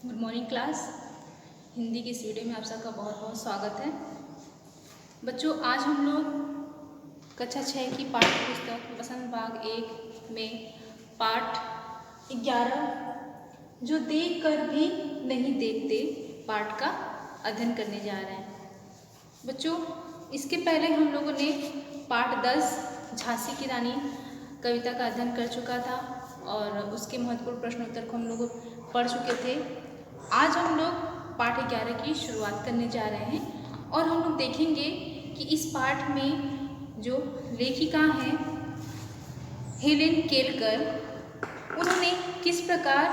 Good morning class. Hindi की इस video में आप सबका बहुत बहुत स्वागत है। बच्चों, आज हम लोग कक्षा 6 की पाठ्य पुस्तक वसंत भाग 1 में पाठ 11 जो देख कर भी नहीं देखते पाठ का अध्ययन करने जा रहे हैं। बच्चों, इसके पहले हम लोगों ने पाठ 10 झांसी की रानी कविता का अध्ययन कर चुका था और उसके महत्वपूर्ण प्रश्नोत्तर को हम लोग पढ़ चुके थे। आज हम लोग पाठ 11 की शुरुआत करने जा रहे हैं और हम लोग देखेंगे कि इस पाठ में जो लेखिका हैं हेलेन केलकर, उन्होंने किस प्रकार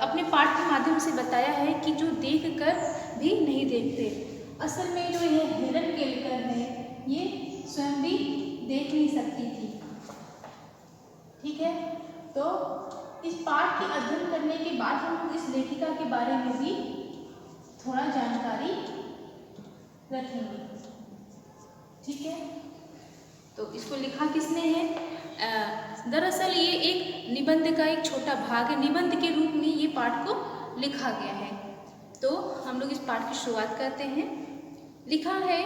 अपने पाठ के माध्यम से बताया है कि जो देखकर भी नहीं देखते। असल में जो ये हेलेन केलकर है, ये स्वयं भी देख नहीं सकती थी। ठीक है, तो इस पाठ के अध्ययन करने के बाद हम लोग इस लेखिका के बारे में भी थोड़ा जानकारी रखेंगे। ठीक है, तो इसको लिखा किसने है? दरअसल ये एक निबंध का एक छोटा भाग है। निबंध के रूप में ये पाठ को लिखा गया है। तो हम लोग इस पाठ की शुरुआत करते हैं। लिखा है,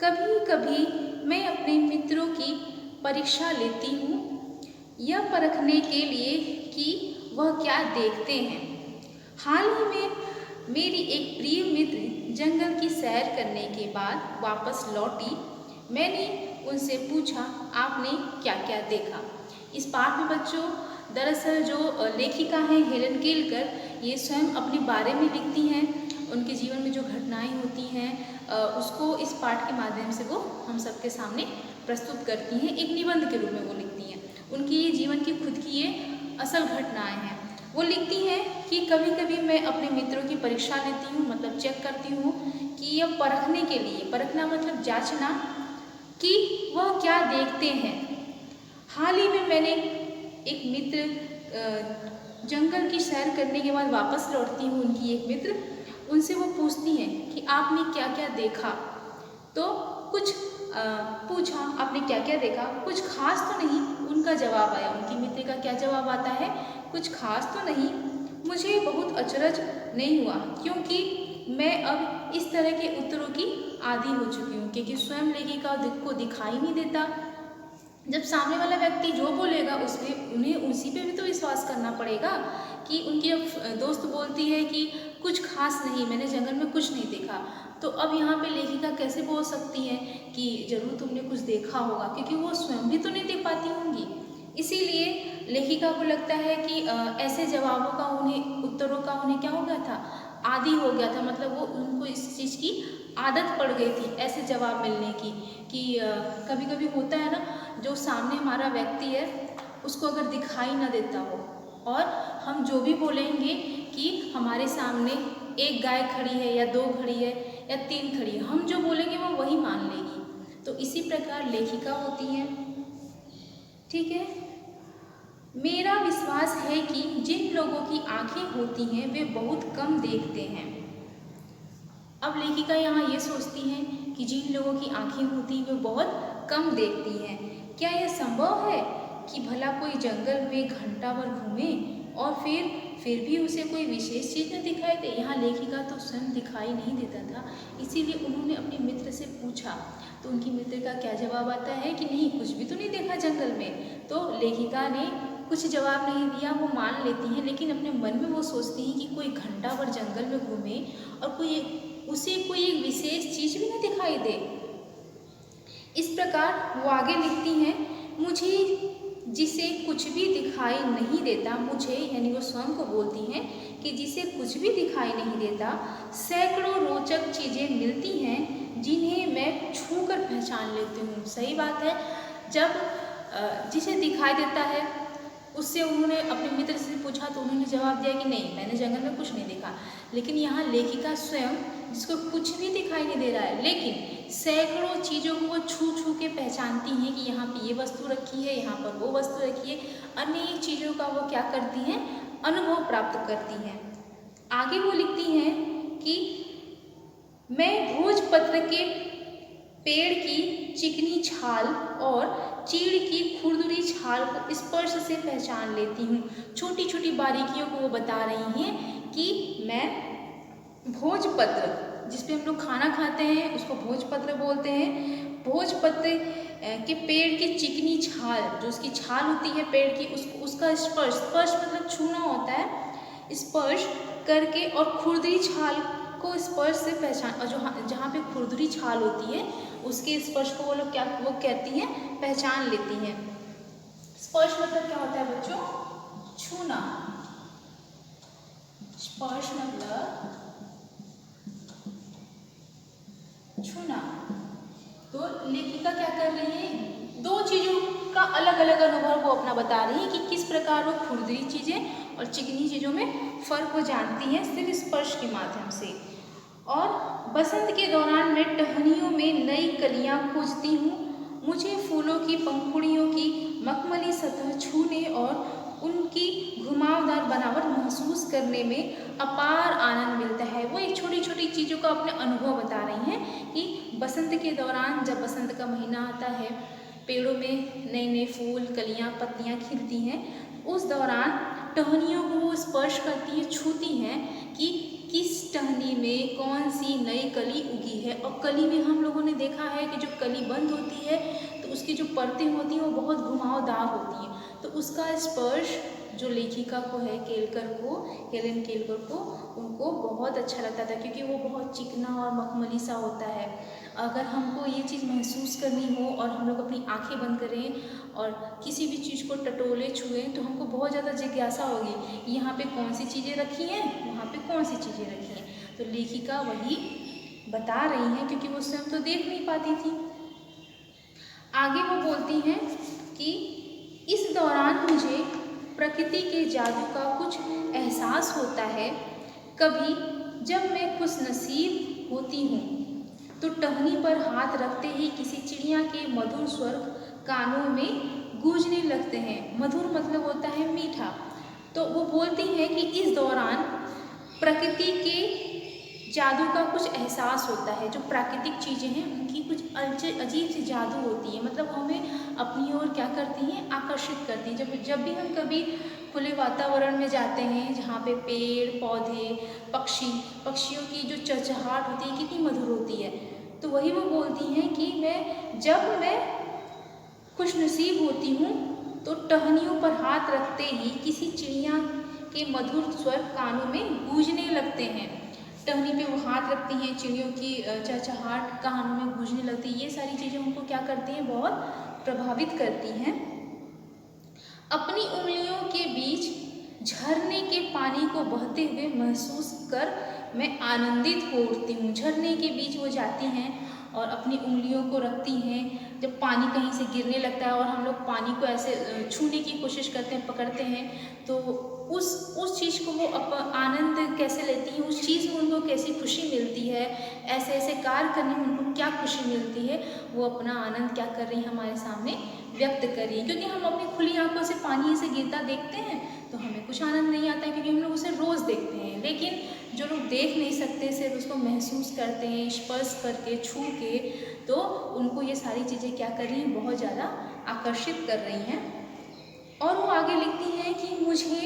कभी कभी मैं अपने मित्रों की परीक्षा लेती हूँ यह परखने के लिए कि वह क्या देखते हैं। हाल ही में मेरी एक प्रिय मित्र जंगल की सैर करने के बाद वापस लौटी। मैंने उनसे पूछा, आपने क्या क्या देखा? इस पाठ में बच्चों दरअसल जो लेखिका हैं हेलेन केलकर, ये स्वयं अपने बारे में लिखती हैं। उनके जीवन में जो घटनाएं होती हैं उसको इस पाठ के माध्यम से वो हम सबके सामने प्रस्तुत करती हैं। एक निबंध के रूप में वो लिखती हैं। उनकी ये जीवन की खुद की ये असल घटनाएं हैं। वो लिखती हैं कि कभी कभी मैं अपने मित्रों की परीक्षा लेती हूँ, मतलब चेक करती हूँ कि यह परखने के लिए, परखना मतलब जांचना, कि वह क्या देखते हैं। हाल ही में मैंने एक मित्र जंगल की सैर करने के बाद वापस लौटती हूँ, उनकी एक मित्र, उनसे वो पूछती हैं कि आपने क्या क्या देखा। तो कुछ पूछा, आपने क्या क्या देखा? कुछ खास तो नहीं, उनका जवाब आया। उनकी मित्र का क्या जवाब आता है? कुछ खास तो नहीं। मुझे बहुत अचरज नहीं हुआ क्योंकि मैं अब इस तरह के उत्तरों की आदी हो चुकी हूँ, क्योंकि स्वयं लेखिका को दिखाई नहीं देता। जब सामने वाला व्यक्ति जो बोलेगा उसमें उन्हें उसी पे भी तो विश्वास करना पड़ेगा। कि उनकी दोस्त बोलती है कि कुछ खास नहीं, मैंने जंगल में कुछ नहीं देखा, तो अब यहाँ पे लेखिका कैसे बोल सकती है कि जरूर तुमने कुछ देखा होगा, क्योंकि वो स्वयं भी तो नहीं देख पाती होंगी। इसीलिए लेखिका को लगता है कि ऐसे जवाबों का उन्हें, उत्तरों का उन्हें क्या हो गया था, आदी हो गया था। मतलब वो उनको इस चीज़ की आदत पड़ गई थी ऐसे जवाब मिलने की। कि कभी कभी होता है ना, जो सामने हमारा व्यक्ति है उसको अगर दिखाई ना देता हो और हम जो भी बोलेंगे कि हमारे सामने एक गाय खड़ी है या 2 खड़ी है या 3 खड़ी है, हम जो बोलेंगे वो वही मान लेगी। तो इसी प्रकार लेखिका होती है। ठीक है, मेरा विश्वास है कि जिन लोगों की आंखें होती हैं वे बहुत कम देखते हैं। अब लेखिका यहाँ ये सोचती हैं कि जिन लोगों की आंखें होती हैं वे बहुत कम देखती हैं। क्या यह संभव है कि भला कोई जंगल में घंटा भर घूमे और फिर भी उसे कोई विशेष चीज़ न दिखाई दे? यहाँ लेखिका तो स्वयं दिखाई नहीं देता था, इसीलिए उन्होंने अपने मित्र से पूछा। तो उनकी मित्र का क्या जवाब आता है कि नहीं, कुछ भी तो नहीं देखा जंगल में। तो लेखिका ने कुछ जवाब नहीं दिया, वो मान लेती हैं, लेकिन अपने मन में वो सोचती हैं कि कोई घंटा भर जंगल में घूमे और उसे कोई एक विशेष चीज़ भी न दिखाई दे। इस प्रकार वो आगे लिखती हैं, मुझे जिसे कुछ भी दिखाई नहीं देता, मुझे, यानी वो स्वयं को बोलती हैं कि जिसे कुछ भी दिखाई नहीं देता, सैकड़ों रोचक चीज़ें मिलती हैं जिन्हें मैं छू कर पहचान लेती हूँ। सही बात है, जब जिसे दिखाई देता है उससे उन्होंने अपने मित्र से पूछा तो उन्होंने जवाब दिया कि नहीं, मैंने जंगल में कुछ नहीं देखा। लेकिन यहाँ लेखिका स्वयं, जिसको कुछ भी दिखाई नहीं दे रहा है, लेकिन सैकड़ों चीज़ों को वो छू छू के पहचानती हैं कि यहाँ पे ये वस्तु रखी है, यहाँ पर वो वस्तु रखी है। अनेक चीज़ों का वो क्या करती हैं, अनुभव प्राप्त करती हैं। आगे वो लिखती हैं कि मैं भोजपत्र के पेड़ की चिकनी छाल और चीड़ की खुरदुरी छाल को स्पर्श से पहचान लेती हूँ। छोटी छोटी बारीकियों को वो बता रही हैं कि मैं भोजपत्र, जिस पे हम लोग खाना खाते हैं उसको भोजपत्र बोलते हैं। भोजपत्र के पेड़ की चिकनी छाल, जो उसकी छाल होती है पेड़ की, उसका स्पर्श, स्पर्श मतलब छूना होता है, स्पर्श करके और खुरदरी छाल को स्पर्श से पहचान, और जहाँ पे खुरदरी छाल होती है उसके स्पर्श को वो कहती हैं, पहचान लेती हैं। स्पर्श मतलब क्या होता है बच्चों? छूना। स्पर्श मतलब छूना। तो लेखिका क्या कर रही है? दो चीजों का अलग अलग अनुभव वो अपना बता रही है कि किस प्रकार वो खुरदरी चीजें और चिकनी चीजों में फर्क को जानती हैं सिर्फ स्पर्श के माध्यम से। और बसंत के दौरान मैं टहनियों में नई कलियां खोजती हूँ। मुझे फूलों की पंखुड़ियों की मखमली सतह छूने और उनकी घुमावदार बनावट महसूस करने में अपार आनंद मिलता है। वो एक छोटी छोटी चीज़ों का अपने अनुभव बता रही हैं कि बसंत के दौरान, जब बसंत का महीना आता है, पेड़ों में नए नए फूल, कलियां, पत्तियां खिलती हैं, उस दौरान टहनियों को वो स्पर्श करती हैं, छूती हैं कि किस टहनी में कौन सी नई कली उगी है। और कली में हम लोगों ने देखा है कि जो कली बंद होती है तो उसकी जो परतें होती हैं वो बहुत घुमावदार होती हैं। तो उसका स्पर्श जो लेखिका को है, हेलेन केलकर को, उनको बहुत अच्छा लगता था, क्योंकि वो बहुत चिकना और मखमली सा होता है। अगर हमको ये चीज़ महसूस करनी हो और हम लोग अपनी आंखें बंद करें और किसी भी चीज़ को टटोले छुएं तो हमको बहुत ज़्यादा जिज्ञासा होगी, यहाँ पे कौन सी चीज़ें रखी हैं, वहाँ पे कौन सी चीज़ें रखी हैं। तो लेखिका वही बता रही हैं, क्योंकि वो स्वयं तो देख नहीं पाती थी। आगे वो बोलती हैं कि इस दौरान मुझे प्रकृति के जादू का कुछ एहसास होता है। कभी जब मैं खुशनसीब होती हूँ तो टहनी पर हाथ रखते ही किसी चिड़िया के मधुर स्वर कानों में गूंजने लगते हैं। मधुर मतलब होता है मीठा। तो वो बोलती हैं कि इस दौरान प्रकृति के जादू का कुछ एहसास होता है। जो प्राकृतिक चीज़ें हैं उनकी कुछ अजीब सी जादू होती है, मतलब हमें अपनी ओर क्या करती हैं, आकर्षित करती हैं। जब भी हम कभी खुले वातावरण में जाते हैं जहाँ पे पेड़ पौधे, पक्षियों की जो चहचहाट होती है कितनी मधुर होती है। तो वही वो बोलती हैं कि जब मैं खुशनसीब होती हूँ तो टहनियों पर हाथ रखते ही किसी चिड़िया के मधुर स्वर कानों में गूंजने लगते हैं। टहनी पे वो हाथ रखती हैं, चिड़ियों की चहचहाट कानों में गूंजने लगती है। ये सारी चीज़ें उनको क्या करती हैं, बहुत प्रभावित करती हैं। अपनी उंगलियों के बीच झरने के पानी को बहते हुए महसूस कर मैं आनंदित हो उठती हूँ। झरने के बीच वो जाती हैं और अपनी उंगलियों को रखती हैं। जब पानी कहीं से गिरने लगता है और हम लोग पानी को ऐसे छूने की कोशिश करते हैं, पकड़ते हैं, तो उस चीज़ को वो आनंद कैसे लेती हैं, उस चीज़ में उनको कैसी खुशी मिलती है, ऐसे ऐसे कार्य करने में उनको क्या खुशी मिलती है, वो अपना आनंद क्या कर रही है, हमारे सामने व्यक्त कर रही है। क्योंकि हम अपनी खुली आंखों से पानी से गिरता देखते हैं तो हमें कुछ आनंद नहीं आता है, क्योंकि हम लोग उसे रोज़ देखते हैं। लेकिन जो लोग देख नहीं सकते, सिर्फ उसको महसूस करते हैं स्पर्श करके, छू के, तो उनको ये सारी चीज़ें क्या कर रही हैं, बहुत ज़्यादा आकर्षित कर रही हैं। और वो आगे लिखती हैं कि मुझे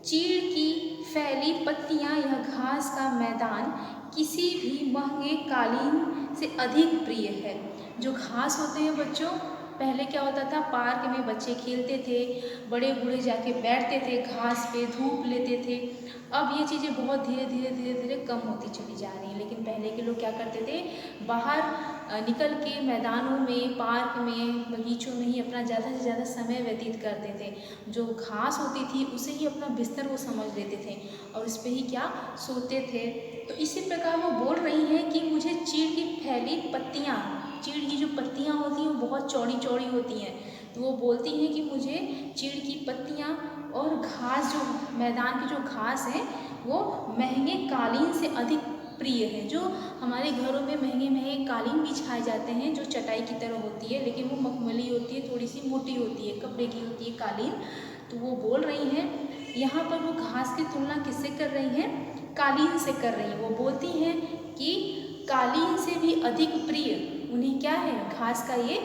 चीड़ की फैली पत्तियां या घास का मैदान किसी भी महंगे कालीन से अधिक प्रिय है। जो घास होते हैं बच्चों, पहले क्या होता था, पार्क में बच्चे खेलते थे, बड़े बूढ़े जाके बैठते थे घास पे, धूप लेते थे। अब ये चीज़ें बहुत धीरे धीरे कम होती चली जा रही हैं। लेकिन पहले के लोग क्या करते थे, बाहर निकल के मैदानों में, पार्क में, बगीचों में ही अपना ज़्यादा से ज़्यादा समय व्यतीत करते थे। जो घास होती थी उसे ही अपना बिस्तर वो समझ लेते थे और उस पर ही क्या सोते थे। तो इसी प्रकार वो बोल रही हैं कि मुझे चीड़ की फैली पत्तियाँ, चीड़ की जो पत्तियाँ होती हैं वो बहुत चौड़ी चौड़ी होती हैं। तो वो बोलती हैं कि मुझे चीड़ की पत्तियाँ और घास, जो मैदान की जो घास है, वो महंगे कालीन से अधिक प्रिय है। जो हमारे घरों में महंगे महंगे कालीन बिछाए जाते हैं, जो चटाई की तरह होती है, लेकिन वो मखमली होती है, थोड़ी सी मोटी होती है, कपड़े की होती है कालीन। तो वो बोल रही हैं यहाँ पर वो घास की तुलना किससे कर रही हैं, कालीन से कर रही हैं। वो बोलती हैं कि कालीन से भी अधिक प्रिय उन्हें क्या है, घास का ये,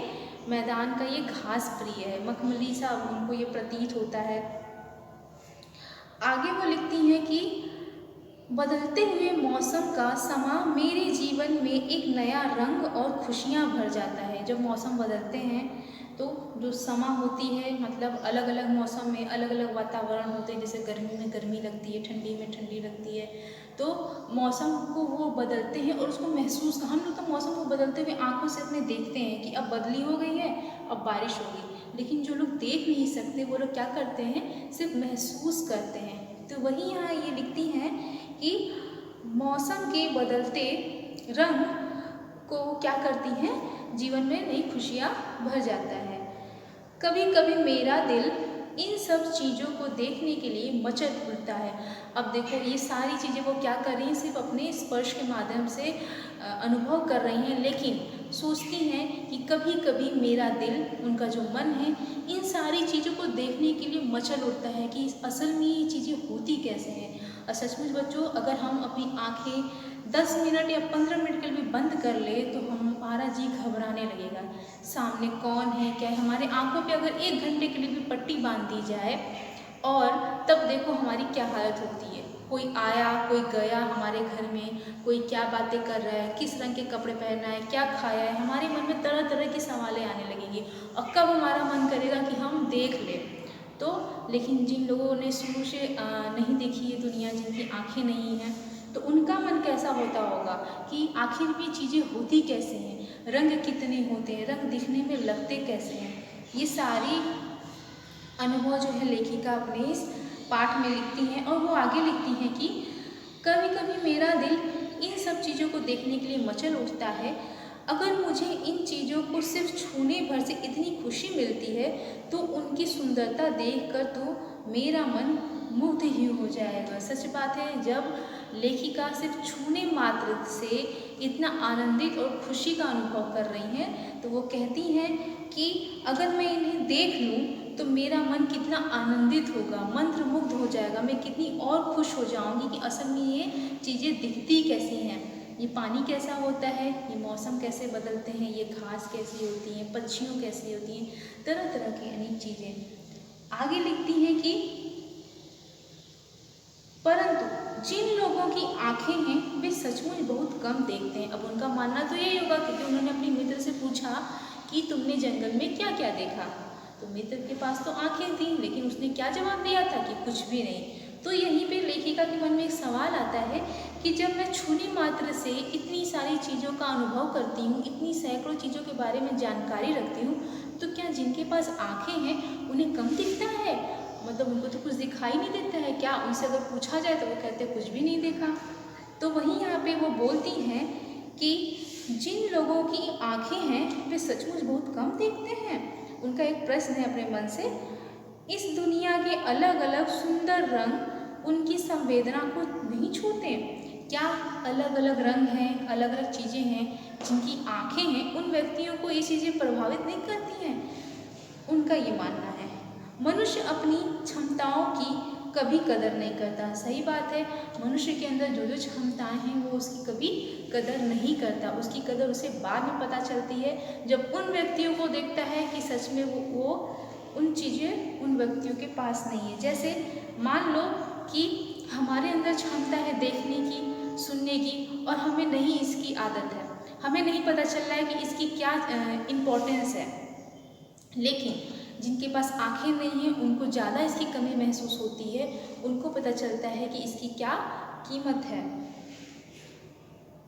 मैदान का ये घास प्रिय है, मखमली सा उनको ये प्रतीत होता है। आगे वो लिखती हैं कि बदलते हुए मौसम का समा मेरे जीवन में एक नया रंग और खुशियाँ भर जाता है। जब मौसम बदलते हैं तो जो समा होती है, मतलब अलग अलग मौसम में अलग अलग वातावरण होते हैं। जैसे गर्मी में गर्मी लगती है, ठंडी में ठंडी लगती है, तो मौसम को वो बदलते हैं और उसको महसूस, हम लोग तो मौसम को बदलते हुए आंखों से अपने देखते हैं कि अब बदली हो गई है, अब बारिश होगी। लेकिन जो लोग देख नहीं सकते वो लोग क्या करते हैं, सिर्फ महसूस करते हैं। तो वही यहाँ ये लिखती हैं कि मौसम के बदलते रंग को क्या करती हैं, जीवन में नई खुशियाँ भर जाता है। कभी कभी मेरा दिल इन सब चीज़ों को देखने के लिए मचल उठता है। अब देखो ये सारी चीज़ें वो क्या कर रही हैं, सिर्फ अपने स्पर्श के माध्यम से अनुभव कर रही हैं, लेकिन सोचती हैं कि कभी कभी मेरा दिल, उनका जो मन है, इन सारी चीज़ों को देखने के लिए मचल उठता है कि असल में ये चीज़ें होती कैसे हैं। और सचमुच बच्चों, अगर हम अपनी आँखें 10 मिनट या 15 मिनट के लिए बंद कर ले तो हमारा जी घबराने लगेगा। सामने कौन है, क्या है, हमारे आंखों पे अगर 1 घंटे के लिए भी पट्टी बांध दी जाए और तब देखो हमारी क्या हालत होती है। कोई आया, कोई गया हमारे घर में, कोई क्या बातें कर रहा है, किस रंग के कपड़े पहना है, क्या खाया है, हमारे मन में तरह तरह की सवालें आने लगेंगी। और कब हमारा मन करेगा कि हम देख लें। तो लेकिन जिन लोगों ने शुरू से नहीं देखी है दुनिया, जिनकी आँखें नहीं हैं, तो उनका मन कैसा होता होगा कि आखिर भी चीज़ें होती कैसे हैं, रंग कितने होते हैं, रंग दिखने में लगते कैसे हैं। ये सारी अनुभव जो है लेखिका अपने इस पाठ में लिखती हैं। और वो आगे लिखती हैं कि कभी कभी मेरा दिल इन सब चीज़ों को देखने के लिए मचल उठता है। अगर मुझे इन चीज़ों को सिर्फ छूने भर से इतनी खुशी मिलती है तो उनकी सुंदरता देखकर तो मेरा मन मुग्ध ही हो जाएगा। सच बात है, जब लेखिका सिर्फ छूने मात्र से इतना आनंदित और खुशी का अनुभव कर रही हैं, तो वो कहती हैं कि अगर मैं इन्हें देख लूँ तो मेरा मन कितना आनंदित होगा, मंत्रमुग्ध हो जाएगा, मैं कितनी और खुश हो जाऊंगी कि असल में ये चीज़ें दिखती कैसी हैं, ये पानी कैसा होता है, ये मौसम कैसे बदलते हैं, ये घास कैसी होती हैं, पक्षियों कैसी होती हैं, तरह तरह की अनेक चीज़ें। आगे लिखती हैं कि परंतु जिन लोगों की आंखें हैं वे सचमुच बहुत कम देखते हैं। अब उनका मानना तो यही होगा, क्योंकि उन्होंने अपनी मित्र से पूछा कि तुमने जंगल में क्या क्या देखा, तो मित्र के पास तो आंखें थीं, लेकिन उसने क्या जवाब दिया था कि कुछ भी नहीं। तो यहीं पे लेखिका के मन में एक सवाल आता है कि जब मैं छूने मात्र से इतनी सारी चीज़ों का अनुभव करती हूँ, इतनी सैकड़ों चीज़ों के बारे में जानकारी रखती हूँ, तो क्या जिनके पास आंखें हैं उन्हें कम दिखता है, मतलब उनको तो कुछ दिखाई नहीं देता है क्या? उनसे अगर पूछा जाए तो वो कहते हैं कुछ भी नहीं देखा। तो वहीं यहाँ पे वो बोलती हैं कि जिन लोगों की आंखें हैं वे सचमुच बहुत कम देखते हैं। उनका एक प्रश्न है अपने मन से, इस दुनिया के अलग अलग सुंदर रंग उनकी संवेदना को नहीं छूते? क्या अलग अलग रंग हैं, अलग अलग चीज़ें हैं, जिनकी आंखें हैं, उन व्यक्तियों को ये चीज़ें प्रभावित नहीं करती हैं? उनका ये मानना है। मनुष्य अपनी क्षमताओं की कभी कदर नहीं करता। सही बात है, मनुष्य के अंदर जो जो क्षमताएं हैं वो उसकी कभी कदर नहीं करता। उसकी कदर उसे बाद में पता चलती है, जब उन व्यक्तियों को देखता है कि सच में वो उन चीज़ें उन व्यक्तियों के पास नहीं है। जैसे मान लो कि हमारे अंदर क्षमता है देखने की, सुनने की, और हमें नहीं इसकी आदत है, हमें नहीं पता चल रहा है कि इसकी क्या इम्पोर्टेंस है। लेकिन जिनके पास आंखें नहीं हैं उनको ज़्यादा इसकी कमी महसूस होती है, उनको पता चलता है कि इसकी क्या कीमत है।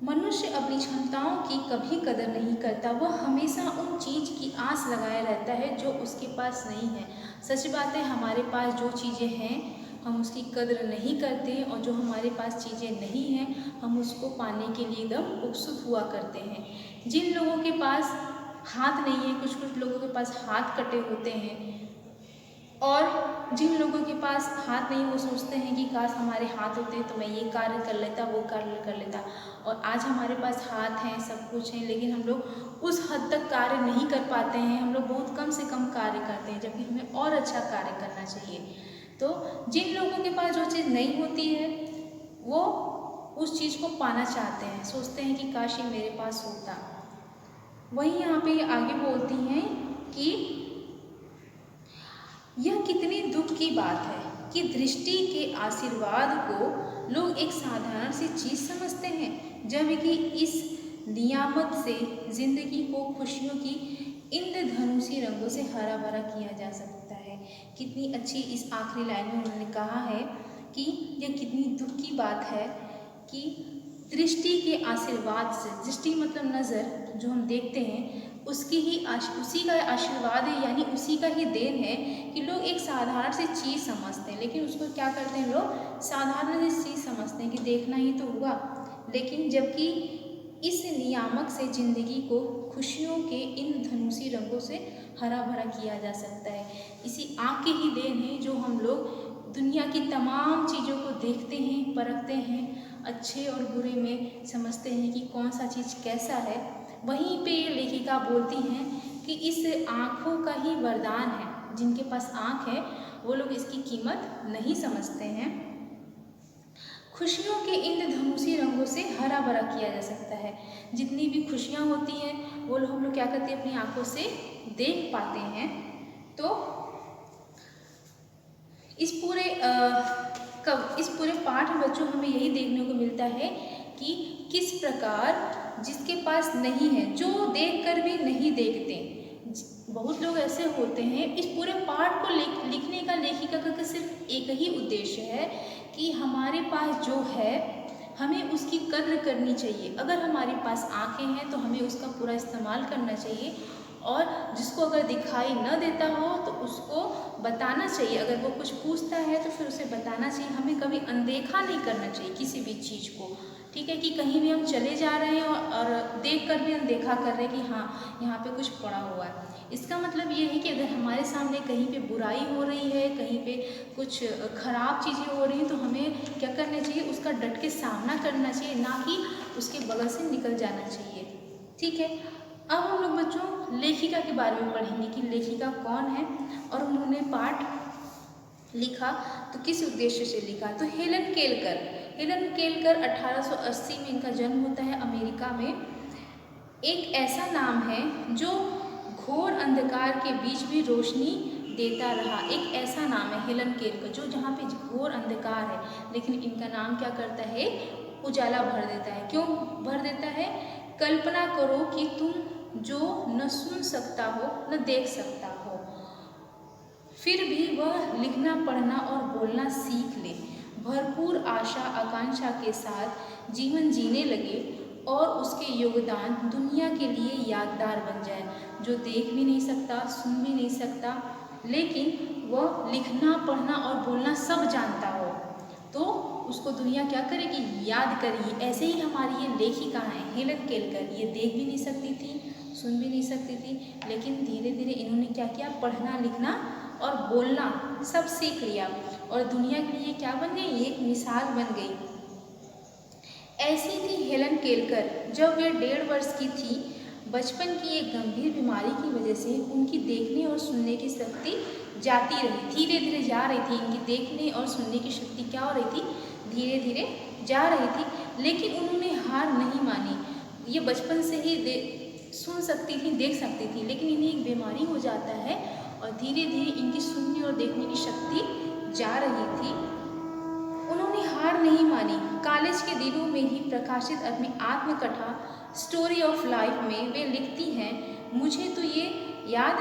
मनुष्य अपनी क्षमताओं की कभी कदर नहीं करता, वह हमेशा उन चीज़ की आस लगाए रहता है जो उसके पास नहीं है। सच बात है, हमारे पास जो चीज़ें हैं हम उसकी कदर नहीं करते, और जो हमारे पास चीज़ें नहीं हैं हम उसको पाने के लिए एकदम उत्सुक हुआ करते हैं। जिन लोगों के पास हाथ नहीं है, कुछ कुछ लोगों के पास हाथ कटे होते हैं, और जिन लोगों के पास हाथ नहीं वो सोचते हैं कि काश हमारे हाथ होते तो मैं ये कार्य कर लेता, वो कार्य कर लेता। और आज हमारे पास हाथ हैं, सब कुछ है, लेकिन हम लोग उस हद तक कार्य नहीं कर पाते हैं। हम लोग बहुत कम से कम कार्य करते हैं, जबकि हमें और अच्छा कार्य करना चाहिए। तो जिन लोगों के पास जो चीज़ नहीं होती है वो उस चीज़ को पाना चाहते हैं, सोचते हैं कि काश ये मेरे पास होता। वहीं यहाँ पे आगे बोलती हैं कि यह कितनी दुख की बात है कि दृष्टि के आशीर्वाद को लोग एक साधारण सी चीज़ समझते हैं, जबकि इस नियामत से ज़िंदगी को खुशियों की इंद्रधनुषी रंगों से हरा भरा किया जा सकता है। कितनी अच्छी इस आखिरी लाइन में उन्होंने कहा है कि यह कितनी दुख की बात है कि दृष्टि के आशीर्वाद से, दृष्टि मतलब नज़र जो हम देखते हैं उसी का आशीर्वाद है, यानी उसी का ही देन है कि लोग एक साधारण सी चीज़ समझते हैं, लेकिन उसको क्या करते हैं लोग, साधारण सी चीज़ समझते हैं कि देखना ही तो हुआ। लेकिन जबकि इस नियामक से ज़िंदगी को खुशियों के इन धनुषी रंगों से हरा भरा किया जा सकता है। इसी आँख की ही देन है जो हम लोग दुनिया की तमाम चीज़ों को देखते हैं, परखते हैं, अच्छे और बुरे में समझते हैं कि कौन सा चीज़ कैसा है। वहीं पे ये लेखिका बोलती हैं कि इस आँखों का ही वरदान है, जिनके पास आँख है वो लोग इसकी कीमत नहीं समझते हैं। खुशियों के इंद्रधनुषी रंगों से हरा भरा किया जा सकता है। जितनी भी खुशियाँ होती हैं वो हम लोग क्या करते हैं, अपनी आँखों से देख पाते हैं। तो इस पूरे पाठ में बच्चों हमें यही देखने को मिलता है कि किस प्रकार जिसके पास नहीं है, जो देखकर भी नहीं देखते। बहुत लोग ऐसे होते हैं। इस पूरे पाठ को लिखने का लेखिका का सिर्फ एक ही उद्देश्य है कि हमारे पास जो है हमें उसकी कद्र करनी चाहिए। अगर हमारे पास आँखें हैं तो हमें उसका पूरा इस्तेमाल करना चाहिए, और जिसको अगर दिखाई न देता हो तो उसको बताना चाहिए। अगर वो कुछ पूछता है तो फिर उसे बताना चाहिए। हमें कभी अनदेखा नहीं करना चाहिए किसी भी चीज़ को, ठीक है, कि कहीं भी हम चले जा रहे हैं और देख कर भी अनदेखा कर रहे हैं कि हाँ यहाँ पे कुछ पड़ा हुआ है। इसका मतलब ये है कि अगर हमारे सामने कहीं पे बुराई हो रही है, कहीं पे कुछ खराब चीज़ें हो रही हैं, तो हमें क्या करना चाहिए, उसका डट के सामना करना चाहिए, ना कि उसके बगल से निकल जाना चाहिए। ठीक है, अब हम लोग बच्चों लेखिका के बारे में पढ़ेंगे कि लेखिका कौन है और उन्होंने पाठ लिखा तो किस उद्देश्य से लिखा। तो हेलन केलकर 1880 में इनका जन्म होता है अमेरिका में। एक ऐसा नाम है जो घोर अंधकार के बीच भी रोशनी देता रहा। एक ऐसा नाम है हेलन केलकर, जो जहाँ पे घोर अंधकार है लेकिन इनका नाम क्या करता है, उजाला भर देता है। क्यों भर देता है? कल्पना करो कि तुम जो न सुन सकता हो न देख सकता हो, फिर भी वह लिखना पढ़ना और बोलना सीख ले, भरपूर आशा आकांक्षा के साथ जीवन जीने लगे और उसके योगदान दुनिया के लिए यादगार बन जाए। जो देख भी नहीं सकता, सुन भी नहीं सकता, लेकिन वह लिखना पढ़ना और बोलना सब जानता हो, तो उसको दुनिया क्या करेगी, याद करेगी। ऐसे ही हमारी ये लेखिका हैं हेलन केलकर। ये देख भी नहीं सकती थी, सुन भी नहीं सकती थी, लेकिन धीरे धीरे इन्होंने क्या किया, पढ़ना लिखना और बोलना सब सीख लिया और दुनिया के लिए क्या बन गई, एक मिसाल बन गई। ऐसी थी हेलन केलकर। जब वे 1.5 वर्ष की थी, बचपन की एक गंभीर बीमारी की वजह से उनकी देखने और सुनने की शक्ति जाती रही, धीरे धीरे जा रही थी। इनकी देखने और सुनने की शक्ति क्या हो रही थी, धीरे धीरे जा रही थी। लेकिन उन्होंने हार नहीं मानी। ये बचपन से ही सुन सकती थी, देख सकती थी, लेकिन इन्हें एक बीमारी हो जाता है और धीरे धीरे इनकी सुनने और देखने की शक्ति जा रही थी। उन्होंने हार नहीं मानी। कॉलेज के दिनों में ही प्रकाशित अपनी आत्मकथा स्टोरी ऑफ लाइफ में वे लिखती हैं, मुझे तो ये याद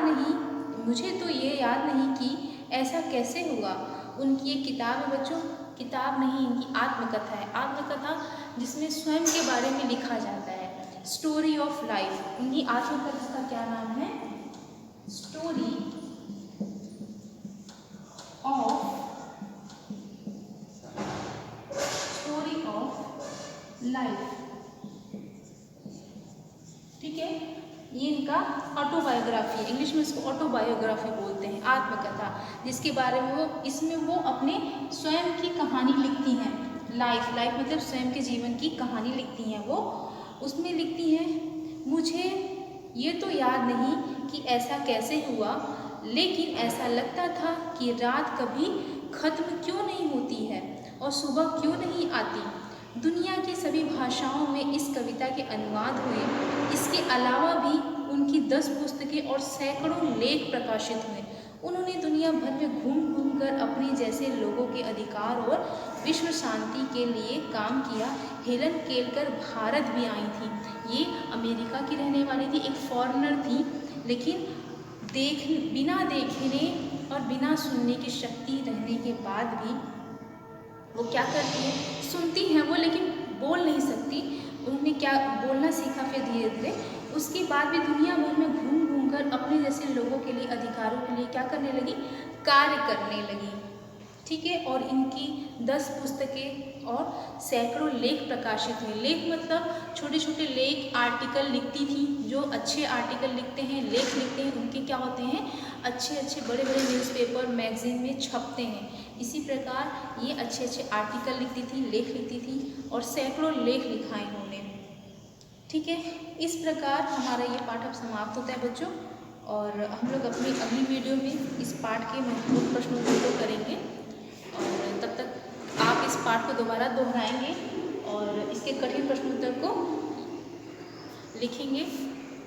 नहीं कि ऐसा कैसे हुआ। उनकी एक किताब है बच्चों, किताब नहीं इनकी आत्मकथा है। आत्मकथा जिसमें स्वयं के बारे में लिखा जाता है, स्टोरी ऑफ लाइफ। उनकी आत्मकथा का क्या नाम है, स्टोरी ऑफ लाइफ। ठीक है, ये इनका ऑटोबायोग्राफी है, इंग्लिश में इसको ऑटोबायोग्राफी बोलते हैं, आत्मकथा, जिसके बारे में इसमें वो अपने स्वयं की कहानी लिखती हैं। लाइफ मतलब स्वयं के जीवन की कहानी लिखती हैं। वो उसमें लिखती हैं, मुझे ये तो याद नहीं कि ऐसा कैसे हुआ, लेकिन ऐसा लगता था कि रात कभी खत्म क्यों नहीं होती है और सुबह क्यों नहीं आती। दुनिया की सभी भाषाओं में इस कविता के अनुवाद हुए। इसके अलावा भी उनकी 10 पुस्तकें और सैकड़ों लेख प्रकाशित हुए। उन्होंने दुनिया भर में घूम कर अपने जैसे लोगों के अधिकार और विश्व शांति के लिए काम किया। हेलन केलकर भारत भी आई थी। ये अमेरिका की रहने वाली थी, एक फॉरेनर थी, लेकिन बिना देखने और बिना सुनने की शक्ति रहने के बाद भी वो क्या करती है, सुनती हैं वो लेकिन बोल नहीं सकती। उन्होंने क्या बोलना सीखा फिर धीरे धीरे। उसके बाद भी दुनिया भर में घूम घूम कर अपने जैसे लोगों के लिए, अधिकारों के लिए क्या करने लगी, कार्य करने लगी। ठीक है। और इनकी 10 पुस्तकें और सैकड़ों लेख प्रकाशित हुए। लेख मतलब छोटे छोटे लेख, आर्टिकल लिखती थी। जो अच्छे आर्टिकल लिखते हैं, लेख लिखते हैं, उनके क्या होते हैं, अच्छे अच्छे बड़े बड़े न्यूज़पेपर मैगजीन में छपते हैं। इसी प्रकार ये अच्छे अच्छे आर्टिकल लिखती थी, लेख लिखती थी और सैकड़ों लेख लिखा इन्होंने। ठीक है। इस प्रकार हमारा ये पाठ अब समाप्त होता है बच्चों, और हम लोग अपनी अगली वीडियो में इस पाठ के महत्वपूर्ण प्रश्नोत्तर को करेंगे। और तब तक आप इस पाठ को दोबारा दोहराएंगे और इसके कठिन प्रश्नोत्तर को लिखेंगे।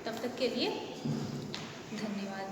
तब तक के लिए धन्यवाद।